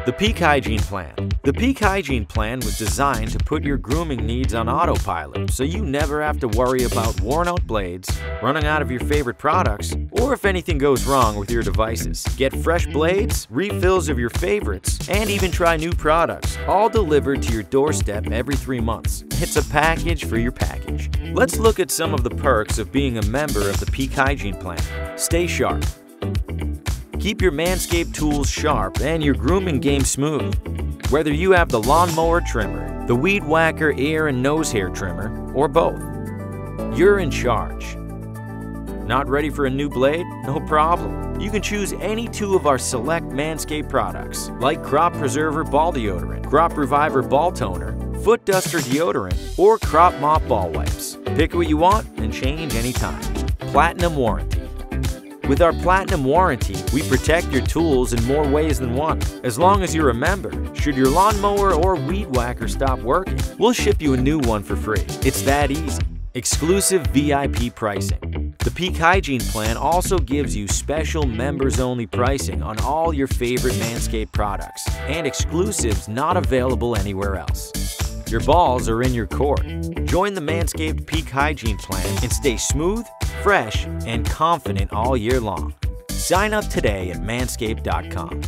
The Peak Hygiene Plan. The Peak Hygiene Plan was designed to put your grooming needs on autopilot so you never have to worry about worn-out blades, running out of your favorite products, or if anything goes wrong with your devices. Get fresh blades, refills of your favorites, and even try new products, all delivered to your doorstep every 3 months. It's a package for your package. Let's look at some of the perks of being a member of the Peak Hygiene Plan. Stay sharp. Keep your MANSCAPED tools sharp and your grooming game smooth. Whether you have the lawnmower trimmer, the weed whacker ear and nose hair trimmer, or both, you're in charge. Not ready for a new blade? No problem. You can choose any 2 of our select MANSCAPED products, like Crop Preserver Ball Deodorant, Crop Reviver Ball Toner, Foot Duster Deodorant, or Crop Mop Ball Wipes. Pick what you want and change anytime. Platinum Warranty. With our Platinum Warranty, we protect your tools in more ways than one. As long as you're a member, should your lawnmower or weed whacker stop working, we'll ship you a new one for free. It's that easy. Exclusive VIP pricing. The Peak Hygiene Plan also gives you special members-only pricing on all your favorite MANSCAPED products and exclusives not available anywhere else. Your balls are in your court. Join the MANSCAPED Peak Hygiene Plan and stay smooth, fresh, and confident all year long. Sign up today at manscaped.com.